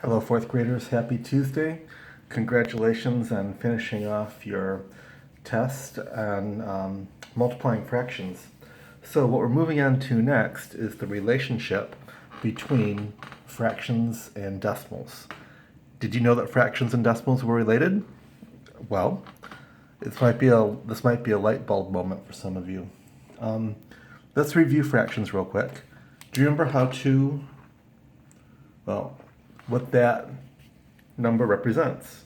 Hello, fourth graders. Happy Tuesday. Congratulations on finishing off your test on multiplying fractions. So what we're moving on to next is the relationship between fractions and decimals. Did you know that fractions and decimals were related? Well, this might be a light bulb moment for some of you. Let's review fractions real quick. Do you remember well, what that number represents?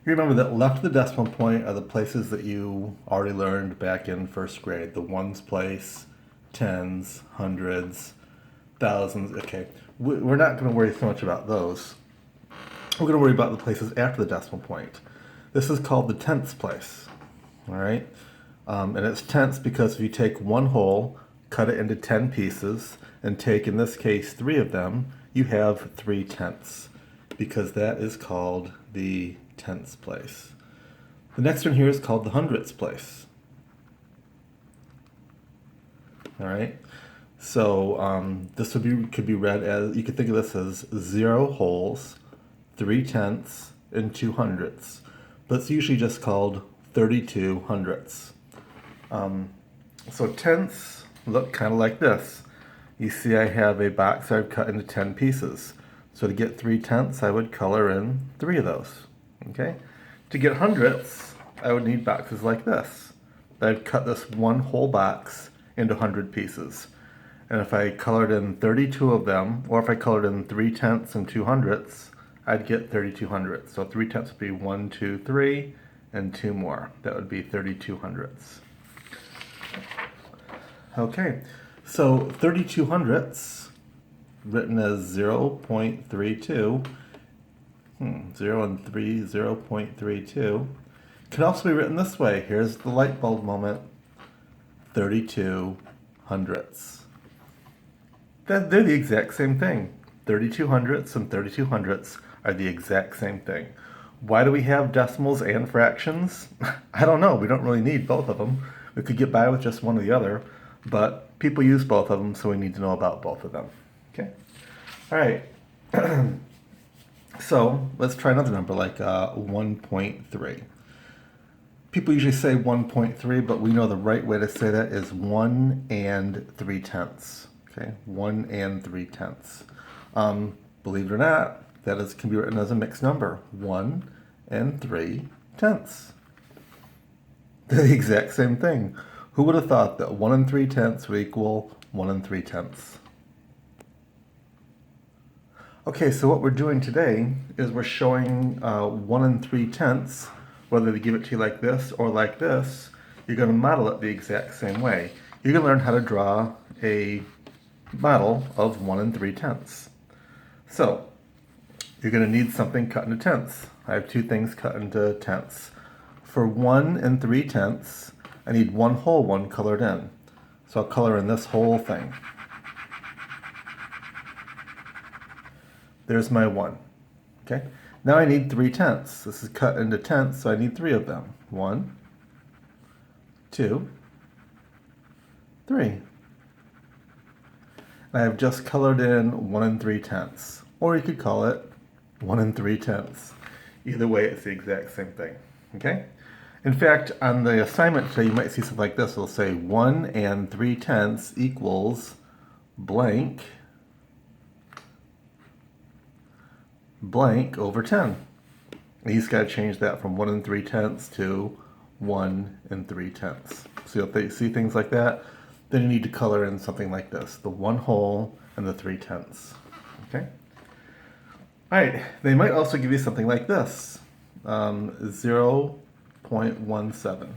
You remember that left of the decimal point are the places that you already learned back in first grade. The ones place, tens, hundreds, thousands. Okay, we're not going to worry so much about those. We're going to worry about the places after the decimal point. This is called the tenths place. All right, and it's tenths because if you take one whole, cut it into 10 pieces, and take, in this case, 3 of them, you have 3/10, because that is called the tenths place. The next one here is called the hundredths place. All right, so this could be read as, you could think of this as 0 wholes, 3/10, and 2 hundredths, but it's usually just called 32 hundredths. So tenths look kind of like this. You see I have a box I've cut into 10 pieces. So to get 3/10, I would color in 3 of those. Okay? To get hundredths, I would need boxes like this. I'd cut this one whole box into 100 pieces. And if I colored in 32 of them, or if I colored in 3/10 and 2 hundredths, I'd get 32 hundredths. So 3/10 would be 1, 2, 3, and 2 more. That would be 32 hundredths. Okay, so 32 hundredths, written as 0.32, 0 and 3, 0.32, can also be written this way. Here's the light bulb moment, 32 hundredths. They're the exact same thing. 32 hundredths and 32 hundredths are the exact same thing. Why do we have decimals and fractions? I don't know. We don't really need both of them. We could get by with just one or the other, but people use both of them, so we need to know about both of them. Okay? All right. So let's try another number like 1.3. People usually say 1.3, but we know the right way to say that is 1 and 3/10. Okay, 1 and 3/10. Believe it or not, can be written as a mixed number, 1 and 3/10. They're the exact same thing. Who would have thought that 1 and 3/10 would equal 1 and 3/10? Okay, so what we're doing today is we're showing 1 and 3/10, whether they give it to you like this or like this, you're going to model it the exact same way. You're going to learn how to draw a model of 1 and 3/10. So, you're going to need something cut into tenths. I have 2 things cut into tenths. For 1 and 3/10, I need one whole one colored in. So I'll color in this whole thing. There's my 1. Okay. Now I need 3/10. This is cut into tenths, so I need 3 of them. 1, 2, 3. I have just colored in 1 and 3/10. Or you could call it 1 and 3/10. Either way, it's the exact same thing. Okay? In fact, on the assignment today, you might see something like this. It'll say 1 and 3/10 equals blank over 10. And he's got to change that from 1 and 3/10 to 1 and 3/10. So you'll see things like that. Then you need to color in something like this, the 1 whole and the 3/10. Okay? All right, they might also give you something like this, 0.17.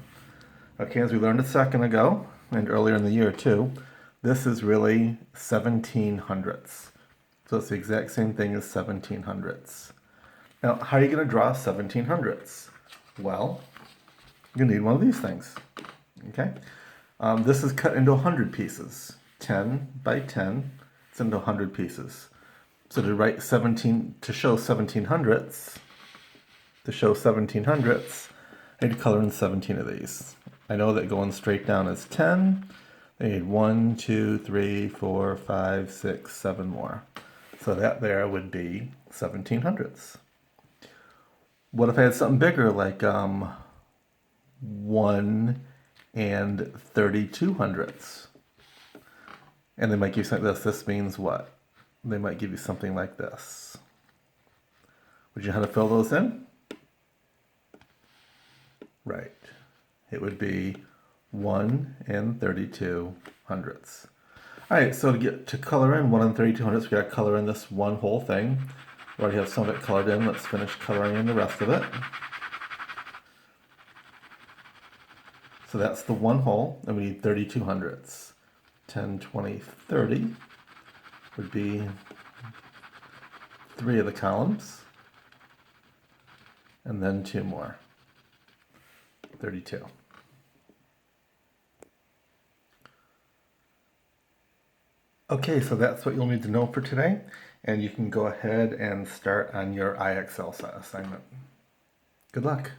Okay, as we learned a second ago, and earlier in the year too, this is really 17 hundredths. So it's the exact same thing as 17 hundredths. Now, how are you going to draw 17 hundredths? Well, you need one of these things. Okay? This is cut into 100 pieces. 10 by 10, it's into 100 pieces. So to write 17, to show 17 hundredths, I need to color in 17 of these. I know that going straight down is 10. I need 1, 2, 3, 4, 5, 6, 7 more. So that there would be 17 hundredths. What if I had something bigger like 1 and 32 hundredths? And they might give you something like this. This means what? They might give you something like this. Would you know how to fill those in? Right. It would be 1 and 32 hundredths. All right, so to color in 1 and 32 hundredths, we got to color in this one whole thing. We already have some of it colored in. Let's finish coloring in the rest of it. So that's the one whole, and we need 32 hundredths. 10, 20, 30 would be 3 of the columns, and then 2 more. 32. Okay, so that's what you'll need to know for today, and you can go ahead and start on your IXL assignment. Good luck.